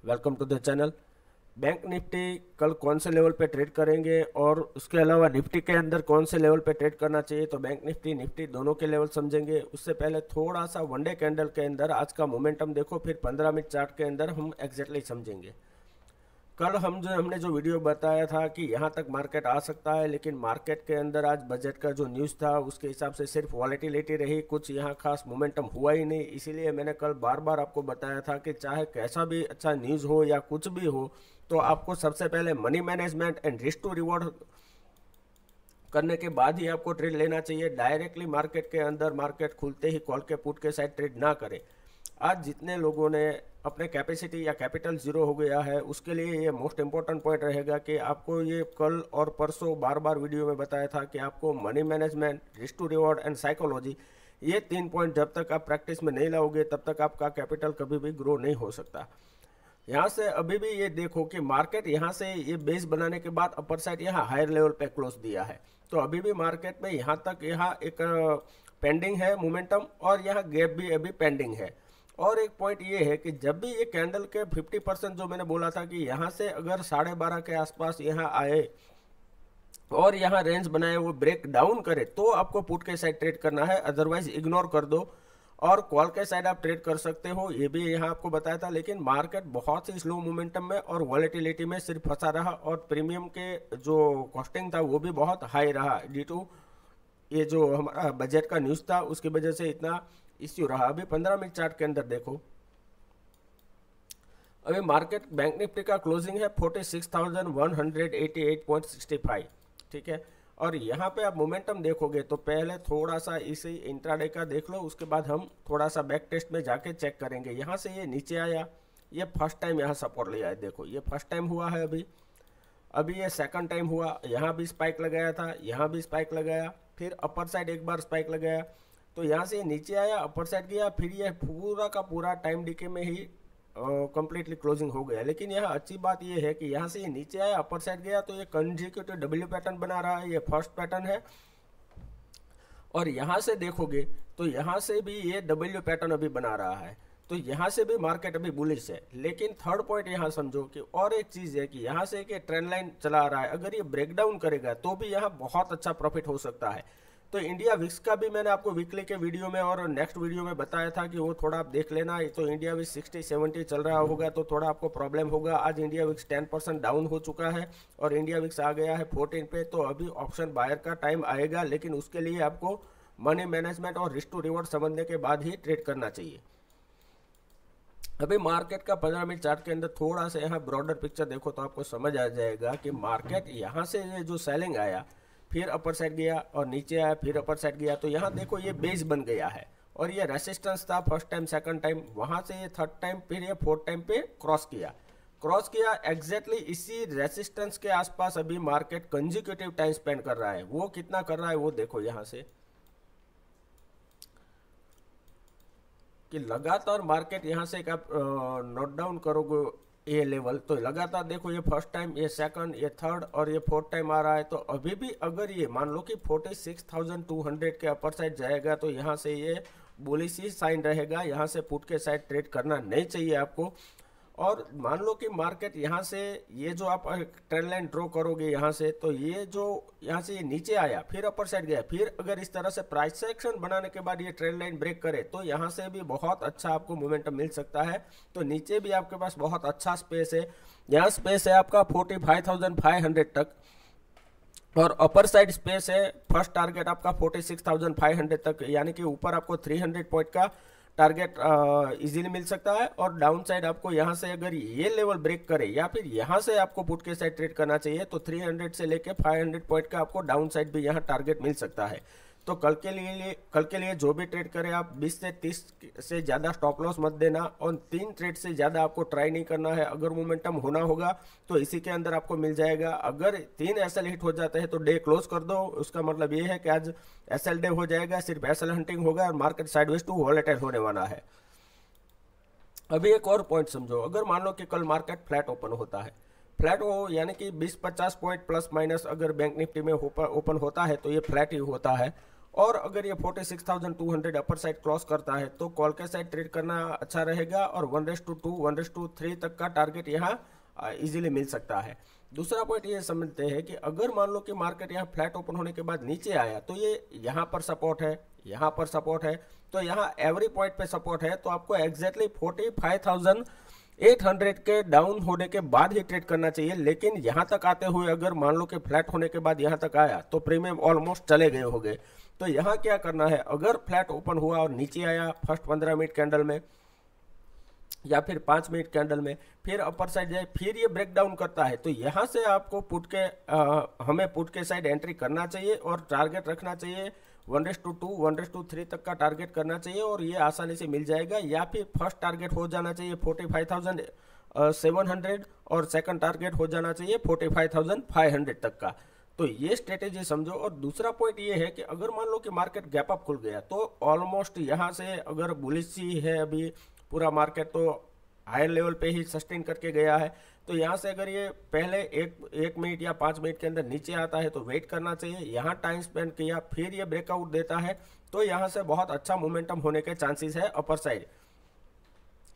Welcome to the channel. Bank Nifty कल कौन से लेवल पे ट्रेड करेंगे और उसके अलावा निफ्टी के अंदर कौन से लेवल पे ट्रेड करना चाहिए, तो बैंक निफ्टी निफ्टी दोनों के लेवल समझेंगे। उससे पहले थोड़ा सा वनडे कैंडल के अंदर आज का मोमेंटम देखो, फिर 15 मिनट चार्ट के अंदर हम एग्जैक्टली समझेंगे। कल हमने जो वीडियो बताया था कि यहाँ तक मार्केट आ सकता है, लेकिन मार्केट के अंदर आज बजट का जो न्यूज़ था उसके हिसाब से सिर्फ वॉलेटिलिटी रही, कुछ यहाँ खास मोमेंटम हुआ ही नहीं। इसीलिए मैंने कल बार बार आपको बताया था कि चाहे कैसा भी अच्छा न्यूज़ हो या कुछ भी हो, तो आपको सबसे पहले money management and risk to reward करने के बाद ही आपको ट्रेड लेना चाहिए। डायरेक्टली मार्केट के अंदर मार्केट खुलते ही कॉल के पुट के साइड ट्रेड ना करें। आज जितने लोगों ने अपने कैपेसिटी या कैपिटल जीरो हो गया है, उसके लिए ये मोस्ट इंपॉर्टेंट पॉइंट रहेगा कि आपको ये कल और परसों बार बार वीडियो में बताया था कि आपको money management, risk to reward and psychology, ये 3 पॉइंट जब तक आप प्रैक्टिस में नहीं लाओगे तब तक आपका कैपिटल कभी भी ग्रो नहीं हो सकता। यहाँ से अभी भी ये देखो कि मार्केट यहाँ से ये बेस बनाने के बाद अपर साइड यहाँ हायर लेवल पे क्लोज दिया है, तो अभी भी मार्केट में यहाँ तक यहाँ एक पेंडिंग है मोमेंटम और यहाँ गैप भी अभी पेंडिंग है। और एक पॉइंट ये है कि जब भी ये कैंडल के 50% जो मैंने बोला था कि यहाँ से अगर 12:30 के आसपास यहाँ आए और यहाँ रेंज बनाए, वो ब्रेक डाउन करे, तो आपको पुट के साइड ट्रेड करना है, अदरवाइज इग्नोर कर दो और कॉल के साइड आप ट्रेड कर सकते हो। ये भी यहाँ आपको बताया था, लेकिन मार्केट बहुत ही स्लो मोमेंटम में और वॉलेटिलिटी में सिर्फ फंसा रहा और प्रीमियम के जो कॉस्टिंग था वो भी बहुत हाई रहा ड्यू टू ये जो हमारा बजट का न्यूज़ था, उसकी वजह से इतना इश्यू रहा। अभी 15 मिनट चार्ट के अंदर देखो, अभी मार्केट बैंक निफ्टी का क्लोजिंग है 46,188.65, ठीक है। और यहाँ पे आप मोमेंटम देखोगे तो पहले थोड़ा सा इसे इंट्राडे का देख लो, उसके बाद हम थोड़ा सा बैक टेस्ट में जाके चेक करेंगे। यहाँ से ये नीचे आया, ये फर्स्ट टाइम यहाँ सपोर्ट लिया है, देखो ये फर्स्ट टाइम हुआ है। अभी ये सेकंड टाइम हुआ, यहाँ भी स्पाइक लगाया था, यहाँ भी स्पाइक लगाया, फिर अपर साइड एक बार स्पाइक लगाया, तो यहाँ से नीचे आया, अपर साइड गया, फिर ये पूरा का पूरा टाइम डीके में ही कंप्लीटली क्लोजिंग हो गया। लेकिन यहाँ अच्छी बात ये है कि यहाँ से ये नीचे आया, अपर साइड गया, तो ये कंसेक्यूटिव डब्ल्यू पैटर्न बना रहा है, ये फर्स्ट पैटर्न है। और यहाँ से देखोगे तो यहाँ से भी ये डब्ल्यू पैटर्न अभी बना रहा है, तो यहाँ से भी मार्केट अभी बुलिश है। लेकिन थर्ड पॉइंट यहाँ समझो कि और एक चीज़ है कि यहाँ से एक ट्रेंड लाइन चला आ रहा है, अगर ये ब्रेकडाउन करेगा तो भी यहाँ बहुत अच्छा प्रॉफिट हो सकता है। तो इंडिया विक्स का भी मैंने आपको वीकली के वीडियो में और नेक्स्ट वीडियो में बताया था कि वो थोड़ा आप देख लेना। तो इंडिया विक्स 60-70 चल रहा होगा तो थोड़ा आपको प्रॉब्लम होगा। आज इंडिया विक्स 10% डाउन हो चुका है और इंडिया विक्स आ गया है 14 पे, तो अभी ऑप्शन बायर का टाइम आएगा, लेकिन उसके लिए आपको मनी मैनेजमेंट और रिस्क टू रिवॉर्ड समझने के बाद ही ट्रेड करना चाहिए। अभी मार्केट का 15 मिनट चार्ट के अंदर थोड़ा सा यहाँ ब्रॉडर पिक्चर देखो तो आपको समझ आ जाएगा कि मार्केट यहाँ से जो सेलिंग आया, फिर अपर साइड गया और नीचे आया, फिर अपर साइड गया, तो यहाँ देखो ये बेस बन गया है और ये रेसिस्टेंस था फर्स्ट टाइम, सेकंड टाइम, वहाँ से ये थर्ड टाइम, फिर ये फोर्थ टाइम पे क्रॉस किया एग्जैक्टली इसी रेसिस्टेंस के आसपास अभी मार्केट कंसेक्यूटिव टाइम स्पेंड कर रहा है। वो कितना कर रहा है वो देखो यहाँ से कि लगातार मार्केट यहाँ से आप नोट डाउन करोगे ये लेवल, तो लगातार देखो ये फर्स्ट टाइम, ये सेकंड, ये थर्ड और ये फोर्थ टाइम आ रहा है। तो अभी भी अगर ये मान लो कि 46,200 के अपर साइड जाएगा तो यहाँ से ये बुलिश ही साइन रहेगा, यहाँ से पुट के साइड ट्रेड करना नहीं चाहिए आपको। और मान लो कि मार्केट यहाँ से ये जो आप ट्रेंड लाइन ड्रॉ करोगे यहाँ से, तो ये जो यहाँ से ये नीचे आया, फिर अपर साइड गया, फिर अगर इस तरह से प्राइस सेक्शन बनाने के बाद ये ट्रेंड लाइन ब्रेक करे तो यहाँ से भी बहुत अच्छा आपको मोमेंटम मिल सकता है। तो नीचे भी आपके पास बहुत अच्छा स्पेस है, यहाँ स्पेस है आपका 45,500 तक और अपर साइड स्पेस है, फर्स्ट टारगेट आपका 46,500 तक, यानी कि ऊपर आपको 300 पॉइंट का टारगेट इजीली मिल सकता है। और डाउन साइड आपको यहाँ से अगर ये लेवल ब्रेक करे या फिर यहाँ से आपको पुट के साइड ट्रेड करना चाहिए तो 300 से लेके 500 पॉइंट का आपको डाउन साइड भी यहाँ टारगेट मिल सकता है। तो कल के लिए जो भी ट्रेड करें आप 20 से 30 से ज़्यादा स्टॉप लॉस मत देना और 3 ट्रेड से ज़्यादा आपको ट्राई नहीं करना है। अगर मोमेंटम होना होगा तो इसी के अंदर आपको मिल जाएगा। अगर 3 एसएल हिट हो जाते हैं तो डे क्लोज कर दो, उसका मतलब ये है कि आज एसएल डे हो जाएगा, सिर्फ एसएल हंटिंग होगा और मार्केट साइडवेज टू वॉलेटाइल होने वाला है। अभी एक और पॉइंट समझो, अगर मान लो कि कल मार्केट फ्लैट ओपन होता है, फ्लैट हो यानी कि 20-50 पॉइंट प्लस माइनस अगर बैंक निफ्टी में ओपन होता है तो ये फ्लैट ही होता है और अगर ये 46,200 अपर साइड क्रॉस करता है तो कॉल के साइड ट्रेड करना अच्छा रहेगा और 1:2 1:3 तक का टारगेट यहाँ इजीली मिल सकता है। दूसरा पॉइंट ये समझते हैं कि अगर मान लो कि मार्केट यहाँ फ्लैट ओपन होने के बाद नीचे आया तो ये यहाँ पर सपोर्ट है, यहाँ पर सपोर्ट है, तो यहाँ एवरी पॉइंट पे सपोर्ट है, तो आपको एग्जैक्टली 45,800 के डाउन होने के बाद ही ट्रेड करना चाहिए। लेकिन यहाँ तक आते हुए अगर मान लो कि फ्लैट होने के बाद यहाँ तक आया तो प्रीमियम ऑलमोस्ट चले गए होंगे। तो यहाँ क्या करना है, अगर फ्लैट ओपन हुआ और नीचे आया फर्स्ट 15 मिनट कैंडल में या फिर 5 मिनट कैंडल में, फिर अपर साइड जाए, फिर ये ब्रेक डाउन करता है, तो यहाँ से आपको हमें पुट के साइड एंट्री करना चाहिए और टारगेट रखना चाहिए 1:2 1:3 तक का टारगेट करना चाहिए और ये आसानी से मिल जाएगा। या फिर फर्स्ट टारगेट हो जाना चाहिए 45,700 और सेकंड टारगेट हो जाना चाहिए 45,500 तक का। तो ये स्ट्रेटेजी समझो। और दूसरा पॉइंट ये है कि अगर मान लो कि मार्केट गैप अप खुल गया तो ऑलमोस्ट यहाँ से अगर बुलिश ही है अभी पूरा मार्केट, तो हायर लेवल पे ही सस्टेन करके गया है, तो यहाँ से अगर ये पहले एक मिनट या 5 मिनट के अंदर नीचे आता है तो वेट करना चाहिए। यहाँ टाइम स्पेंड किया, फिर ये ब्रेकआउट देता है तो यहाँ से बहुत अच्छा मोमेंटम होने के चांसेस है अपर साइड।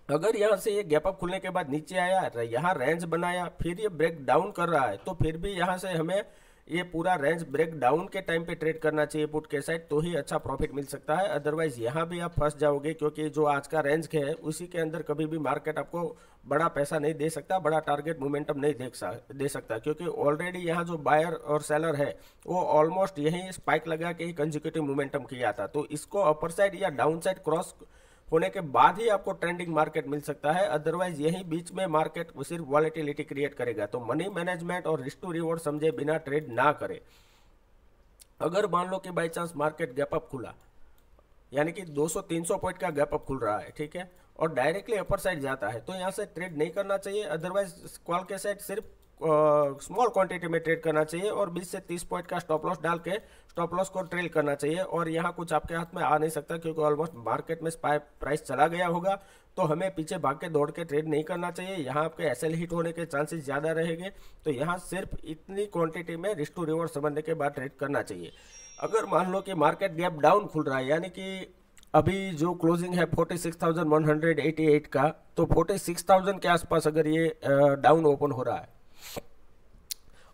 अगर यहाँ से ये गैप अप खुलने के बाद नीचे आया, यहाँ रेंज बनाया, फिर ये ब्रेक डाउन कर रहा है, तो फिर भी यहाँ से हमें ये पूरा रेंज ब्रेक डाउन के टाइम पे ट्रेड करना चाहिए पुट के साइड, तो ही अच्छा प्रॉफिट मिल सकता है। अदरवाइज यहाँ भी आप फंस जाओगे, क्योंकि जो आज का रेंज के है उसी के अंदर कभी भी मार्केट आपको बड़ा पैसा नहीं दे सकता, बड़ा टारगेट मोमेंटम नहीं दे सकता, क्योंकि ऑलरेडी यहाँ जो बायर और सेलर है वो ऑलमोस्ट यही स्पाइक लगा के ही कंजिक्यूटिव मोमेंटम किया था। तो इसको अपर साइड या डाउन साइड क्रॉस होने के बाद ही आपको ट्रेंडिंग मार्केट मिल सकता है। अदरवाइज यही बीच में मार्केट सिर्फ वॉलेटिलिटी क्रिएट करेगा। तो मनी मैनेजमेंट और रिस्क टू रिवॉर्ड समझे बिना ट्रेड ना करें। अगर मान लो कि by chance market gap up खुला, यानी कि 200-300 पॉइंट का गैप अप खुल रहा है, ठीक है, और डायरेक्टली अपर साइड जाता है, तो यहाँ से ट्रेड नहीं करना चाहिए। अदरवाइज कॉल के साइड सिर्फ स्मॉल क्वांटिटी में ट्रेड करना चाहिए और 20 से 30 पॉइंट का स्टॉप लॉस डाल के स्टॉप लॉस को ट्रेल करना चाहिए। और यहाँ कुछ आपके हाथ में आ नहीं सकता, क्योंकि ऑलमोस्ट मार्केट में प्राइस चला गया होगा, तो हमें पीछे भाग के दौड़ के ट्रेड नहीं करना चाहिए। यहाँ आपके एसएल हिट होने के चांसेस ज़्यादा रहेंगे, तो यहाँ सिर्फ इतनी क्वांटिटी में रिस्क टू रिवॉर्ड समझने के बाद ट्रेड करना चाहिए। अगर मान लो कि मार्केट गैप डाउन खुल रहा है, यानी कि अभी जो क्लोजिंग है 46,188 का, तो 46,000 के आसपास अगर ये डाउन ओपन हो रहा है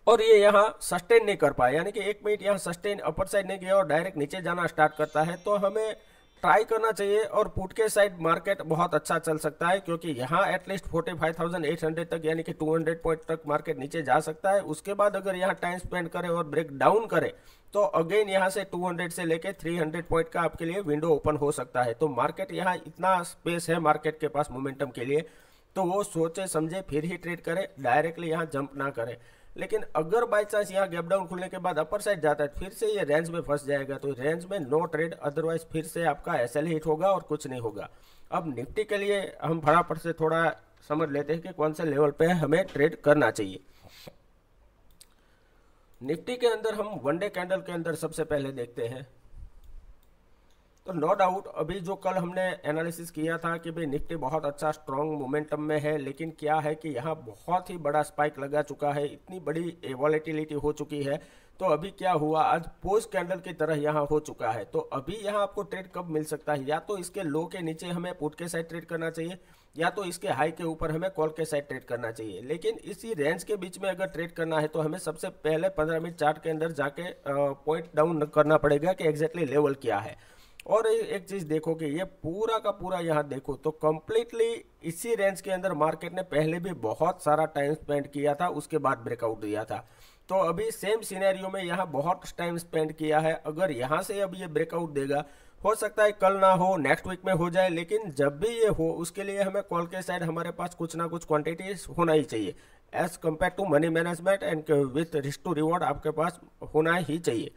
और ये यहाँ सस्टेन नहीं कर पाया, यानी कि 1 मिनट यहाँ सस्टेन अपर साइड नहीं गया और डायरेक्ट नीचे जाना स्टार्ट करता है, तो हमें ट्राई करना चाहिए। और पुट के साइड मार्केट बहुत अच्छा चल सकता है, क्योंकि यहाँ एटलीस्ट 45,800 तक, यानी कि 200 पॉइंट तक मार्केट नीचे जा सकता है। उसके बाद अगर यहाँ टाइम स्पेंड करे और ब्रेक डाउन करे, तो अगेन यहाँ से 200 से लेके 300 पॉइंट का आपके लिए विंडो ओपन हो सकता है। तो मार्केट यहाँ इतना स्पेस है मार्केट के पास मोमेंटम के लिए, तो वो सोचे समझे फिर ही ट्रेड करे, डायरेक्टली यहाँ जंप ना करे। लेकिन अगर बाई चांस यहाँ गैप डाउन खुलने के बाद अपर साइड जाता है, फिर से ये रेंज में फंस जाएगा, तो रेंज में नो ट्रेड, अदरवाइज फिर से आपका एसएल हिट होगा और कुछ नहीं होगा। अब निफ्टी के लिए हम फटाफट से थोड़ा समझ लेते हैं कि कौन से लेवल पे हमें ट्रेड करना चाहिए। निफ्टी के अंदर हम वन डे कैंडल के अंदर सबसे पहले देखते हैं, तो नो डाउट अभी जो कल हमने एनालिसिस किया था कि भाई निफ्टी बहुत अच्छा स्ट्रॉन्ग मोमेंटम में है, लेकिन क्या है कि यहाँ बहुत ही बड़ा स्पाइक लगा चुका है, इतनी बड़ी वॉलेटिलिटी हो चुकी है। तो अभी क्या हुआ, आज पोस्ट कैंडल की तरह यहाँ हो चुका है। तो अभी यहाँ आपको ट्रेड कब मिल सकता है, या तो इसके लो के नीचे हमें पुट के साइड ट्रेड करना चाहिए, या तो इसके हाई के ऊपर हमें कॉल के साइड ट्रेड करना चाहिए। लेकिन इसी रेंज के बीच में अगर ट्रेड करना है तो हमें सबसे पहले 15 मिनट चार्ट के अंदर जाके पॉइंट डाउन करना पड़ेगा कि एग्जैक्टली लेवल क्या है। और एक चीज देखो कि ये पूरा का पूरा यहाँ देखो तो कंप्लीटली इसी रेंज के अंदर मार्केट ने पहले भी बहुत सारा टाइम स्पेंड किया था, उसके बाद ब्रेकआउट दिया था। तो अभी सेम सिनेरियो में यहाँ बहुत टाइम स्पेंड किया है। अगर यहाँ से अब ये ब्रेकआउट देगा, हो सकता है कल ना हो, नेक्स्ट वीक में हो जाए, लेकिन जब भी ये हो उसके लिए हमें कॉल के साइड हमारे पास कुछ ना कुछ क्वांटिटी होना ही चाहिए। As compare to money management and with risk to reward आपके पास होना ही चाहिए।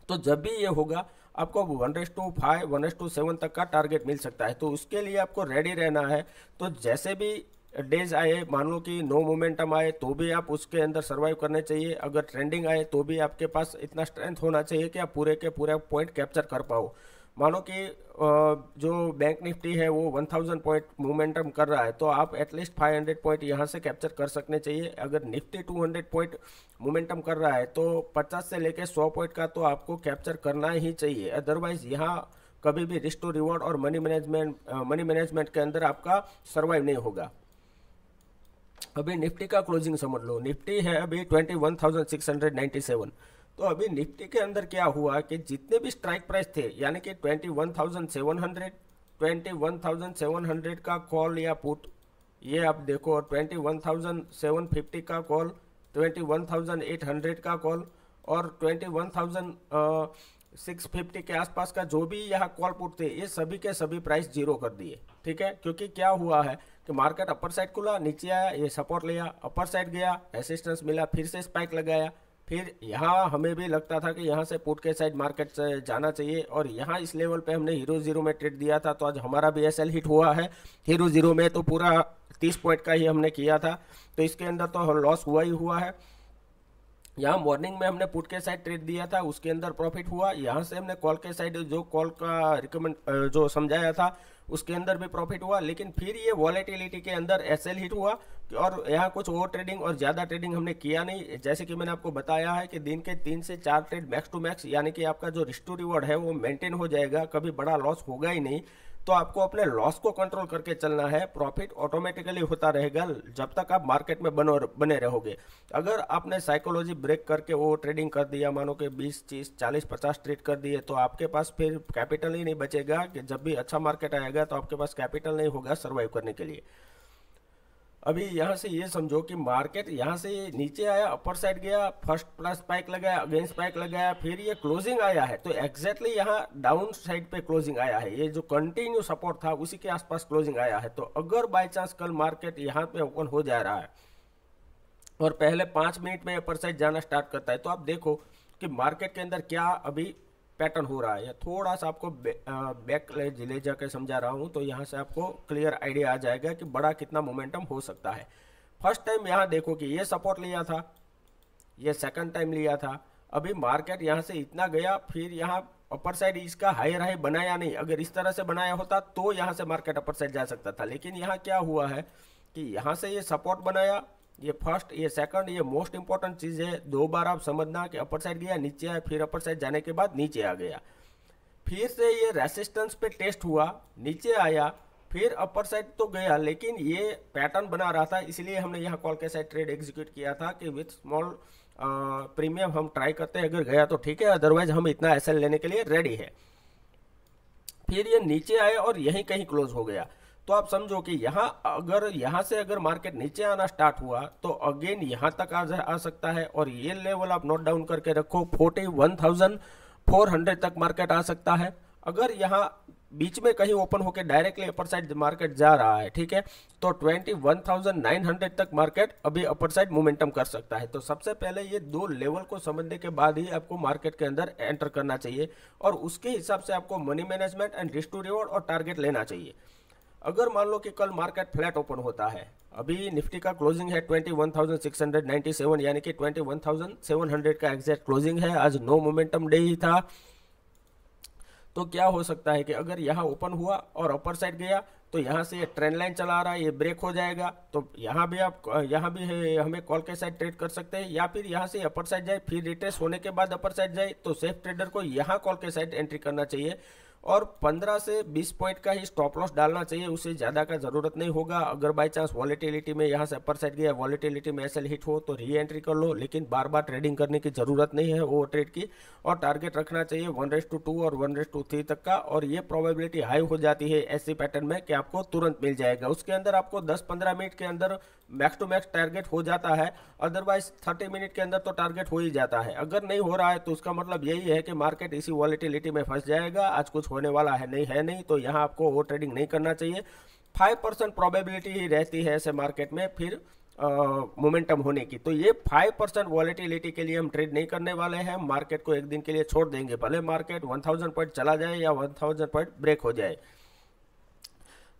तो जब भी ये होगा आपको 1:5 1:7 तक का टारगेट मिल सकता है, तो उसके लिए आपको रेडी रहना है। तो जैसे भी डेज आए, मान लो कि नो मोमेंटम आए तो भी आप उसके अंदर सर्वाइव करने चाहिए। अगर ट्रेंडिंग आए तो भी आपके पास इतना स्ट्रेंथ होना चाहिए कि आप पूरे के पूरे पॉइंट कैप्चर कर पाओ। मानो कि जो बैंक निफ्टी है वो 1000 पॉइंट मोमेंटम कर रहा है, तो आप एटलीस्ट 500 पॉइंट यहाँ से कैप्चर कर सकने चाहिए। अगर निफ्टी 200 पॉइंट मोमेंटम कर रहा है तो 50 से लेकर 100 पॉइंट का तो आपको कैप्चर करना ही चाहिए। अदरवाइज यहाँ कभी भी रिस्क टू रिवॉर्ड और मनी मैनेजमेंट के अंदर आपका सर्वाइव नहीं होगा। अभी निफ्टी का क्लोजिंग समझ लो। निफ्टी है अभी 21,697। तो अभी निफ्टी के अंदर क्या हुआ कि जितने भी स्ट्राइक प्राइस थे, यानी कि 21,700, 21,700 का कॉल या पुट, ये आप देखो, 21,750 का कॉल, 21,800 का कॉल और 21,650 के आसपास का जो भी यहाँ कॉल पुट थे, ये सभी के सभी प्राइस जीरो कर दिए। ठीक है, क्योंकि क्या हुआ है कि मार्केट अपर साइड खुला, नीचे आया, ये सपोर्ट लिया, अपर साइड गया, रेसिस्टेंस मिला, फिर से स्पाइक लगाया, फिर यहाँ हमें भी लगता था कि यहाँ से पुट के साइड मार्केट से जाना चाहिए, और यहाँ इस लेवल पे हमने हीरो जीरो में ट्रेड दिया था, तो आज हमारा भी एसएल हिट हुआ है। हीरो जीरो में तो पूरा 30 पॉइंट का ही हमने किया था, तो इसके अंदर तो लॉस हुआ ही हुआ है। यहाँ मॉर्निंग में हमने पुट के साइड ट्रेड दिया था, उसके अंदर प्रॉफिट हुआ। यहाँ से हमने कॉल के साइड जो कॉल का रिकमेंड जो समझाया था उसके अंदर भी प्रॉफिट हुआ, लेकिन फिर ये वॉलेटिलिटी के अंदर एसएल हिट हुआ, और यहाँ कुछ ओवर ट्रेडिंग और ज़्यादा ट्रेडिंग हमने किया नहीं। जैसे कि मैंने आपको बताया है कि दिन के 3 से 4 ट्रेड मैक्स टू मैक्स, यानी कि आपका जो रिस्क टू रिवॉर्ड है वो मेंटेन हो जाएगा, कभी बड़ा लॉस होगा ही नहीं। तो आपको अपने लॉस को कंट्रोल करके चलना है, प्रॉफिट ऑटोमेटिकली होता रहेगा जब तक आप मार्केट में बने रहोगे। अगर आपने साइकोलॉजी ब्रेक करके वो ट्रेडिंग कर दिया, मानो कि 20, 30, 40, 50 ट्रेड कर दिए, तो आपके पास फिर कैपिटल ही नहीं बचेगा कि जब भी अच्छा मार्केट आएगा तो आपके पास कैपिटल नहीं होगा सर्वाइव करने के लिए। अभी यहाँ से ये समझो कि मार्केट यहाँ से नीचे आया, अपर साइड गया, फर्स्ट प्लस स्पाइक लगाया, अगेन स्पाइक लगाया, फिर ये क्लोजिंग आया है, तो एग्जैक्टली यहाँ डाउन साइड पे क्लोजिंग आया है। ये जो कंटिन्यू सपोर्ट था उसी के आसपास क्लोजिंग आया है। तो अगर बाय चांस कल मार्केट यहाँ पे ओपन हो जा रहा है और पहले 5 मिनट में अपर साइड जाना स्टार्ट करता है, तो आप देखो कि मार्केट के अंदर क्या अभी पैटर्न हो रहा है। थोड़ा सा आपको बैक ले जाकर समझा रहा हूँ, तो यहाँ से आपको क्लियर आइडिया आ जाएगा कि बड़ा कितना मोमेंटम हो सकता है। फर्स्ट टाइम यहाँ देखो कि ये सपोर्ट लिया था, ये सेकंड टाइम लिया था, अभी मार्केट यहाँ से इतना गया, फिर यहाँ अपर साइड इसका हायर हाई बनाया नहीं। अगर इस तरह से बनाया होता तो यहाँ से मार्केट अपर साइड जा सकता था, लेकिन यहाँ क्या हुआ है कि यहाँ से ये सपोर्ट बनाया, ये फर्स्ट, ये सेकंड, ये मोस्ट इंपॉर्टेंट चीज है। 2 बार आप समझना कि अपर साइड गया, नीचे आया, फिर अपर साइड जाने के बाद नीचे आ गया, फिर से ये रेसिस्टेंस पे टेस्ट हुआ, नीचे आया, फिर अपर साइड तो गया, लेकिन ये पैटर्न बना रहा था, इसलिए हमने यहाँ कॉल के साइड ट्रेड एग्जीक्यूट किया था कि विथ स्मॉल प्रीमियम हम ट्राई करते हैं, अगर गया तो ठीक है, अदरवाइज हम इतना एसएल लेने के लिए रेडी है। फिर ये नीचे आया और यहीं कहीं क्लोज हो गया। तो आप समझो कि यहाँ से अगर मार्केट नीचे आना स्टार्ट हुआ तो अगेन यहाँ तक आ सकता है, और ये लेवल आप नोट डाउन करके रखो, 41,400 तक मार्केट आ सकता है। अगर यहाँ बीच में कहीं ओपन होकर डायरेक्टली अपर साइड मार्केट जा रहा है, ठीक है, तो 21,900 तक मार्केट अभी अपर साइड मोमेंटम कर सकता है। तो सबसे पहले ये 2 लेवल को समझने के बाद ही आपको मार्केट के अंदर एंटर करना चाहिए, और उसके हिसाब से आपको money management and risk to reward और टारगेट लेना चाहिए। अगर मान लो कि कल मार्केट फ्लैट ओपन होता है, अभी निफ्टी का क्लोजिंग है 21,697, यानी कि 21,700 का एग्जैक्ट क्लोजिंग है, आज नो मोमेंटम डे ही था। तो क्या हो सकता है कि अगर यहाँ ओपन हुआ और अपर साइड गया, तो यहाँ से ये ट्रेंड लाइन चला रहा है, ये ब्रेक हो जाएगा, तो यहाँ भी हमें कॉल के साइड ट्रेड कर सकते हैं, या फिर यहाँ से अपर साइड जाए, फिर रिट्रेस होने के बाद अपर साइड जाए, तो सेफ ट्रेडर को यहाँ कॉल के साइड एंट्री करना चाहिए, और 15 से 20 पॉइंट का ही स्टॉप लॉस डालना चाहिए, उससे ज़्यादा का ज़रूरत नहीं होगा। अगर बाय चांस वॉलेटिलिटी में यहाँ से अपर साइड गया, वॉलेटिलिटी में एसएल हिट हो तो री एंट्री कर लो, लेकिन बार बार ट्रेडिंग करने की ज़रूरत नहीं है ओवर ट्रेड की, और टारगेट रखना चाहिए 1:2 और 1:3 तक का, और ये प्रोबेबिलिटी हाई हो जाती है ऐसी पैटर्न में कि आपको तुरंत मिल जाएगा। उसके अंदर आपको 10-15 मिनट के अंदर मैक्स टू मैक्स टारगेट हो जाता है, अदरवाइज 30 मिनट के अंदर तो टारगेट हो ही जाता है। अगर नहीं हो रहा है तो उसका मतलब यही है कि मार्केट इसी वॉलेटिलिटी में फंस जाएगा, आज कुछ होने वाला है नहीं, तो यहाँ आपको वो ट्रेडिंग नहीं करना चाहिए। 5% प्रोबेबिलिटी ही रहती है ऐसे मार्केट में फिर मोमेंटम होने की, तो ये 5% वॉलेटिलिटी के लिए हम ट्रेड नहीं करने वाले हैं, मार्केट को एक दिन के लिए छोड़ देंगे, भले मार्केट 1000 पॉइंट चला जाए या 1000 पॉइंट ब्रेक हो जाए।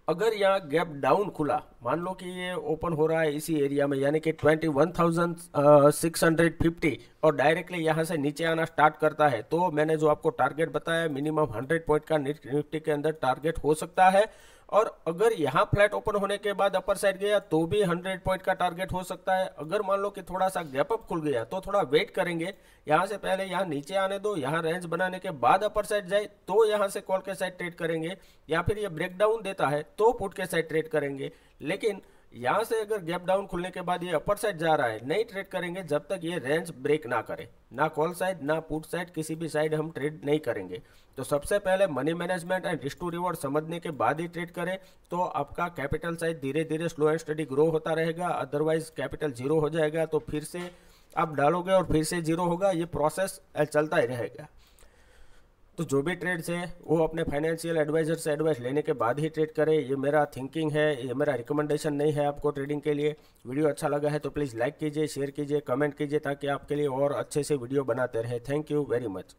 अगर यहाँ गैप डाउन खुला, मान लो कि ये ओपन हो रहा है इसी एरिया में यानी कि 21,650 और डायरेक्टली यहाँ से नीचे आना स्टार्ट करता है, तो मैंने जो आपको टारगेट बताया मिनिमम 100 पॉइंट का निफ्टी के अंदर टारगेट हो सकता है। और अगर यहाँ फ्लैट ओपन होने के बाद अपर साइड गया तो भी 100 पॉइंट का टारगेट हो सकता है। अगर मान लो कि थोड़ा सा गैप अप खुल गया तो थोड़ा वेट करेंगे, यहाँ से पहले यहाँ नीचे आने दो, यहाँ रेंज बनाने के बाद अपर साइड जाए तो यहाँ से कॉल के साइड ट्रेड करेंगे, या फिर ये ब्रेकडाउन देता है तो पुट के साइड ट्रेड करेंगे। लेकिन यहाँ से अगर गैप डाउन खुलने के बाद ये अपर साइड जा रहा है, नहीं ट्रेड करेंगे जब तक ये रेंज ब्रेक ना करे। ना कॉल साइड ना पुट साइड किसी भी साइड हम ट्रेड नहीं करेंगे। तो सबसे पहले money management and risk to reward समझने के बाद ही ट्रेड करें, तो आपका कैपिटल साइज धीरे धीरे स्लो एंड स्टडी ग्रो होता रहेगा। अदरवाइज कैपिटल जीरो हो जाएगा तो फिर से आप डालोगे और फिर से जीरो होगा, ये प्रोसेस चलता ही रहेगा। तो जो भी ट्रेड्स है वो अपने फाइनेंशियल एडवाइजर से एडवाइस लेने के बाद ही ट्रेड करें। ये मेरा थिंकिंग है, ये मेरा रिकमेंडेशन नहीं है आपको ट्रेडिंग के लिए। वीडियो अच्छा लगा है तो प्लीज़ लाइक कीजिए, शेयर कीजिए, कमेंट कीजिए ताकि आपके लिए और अच्छे से वीडियो बनाते रहे। Thank you very much.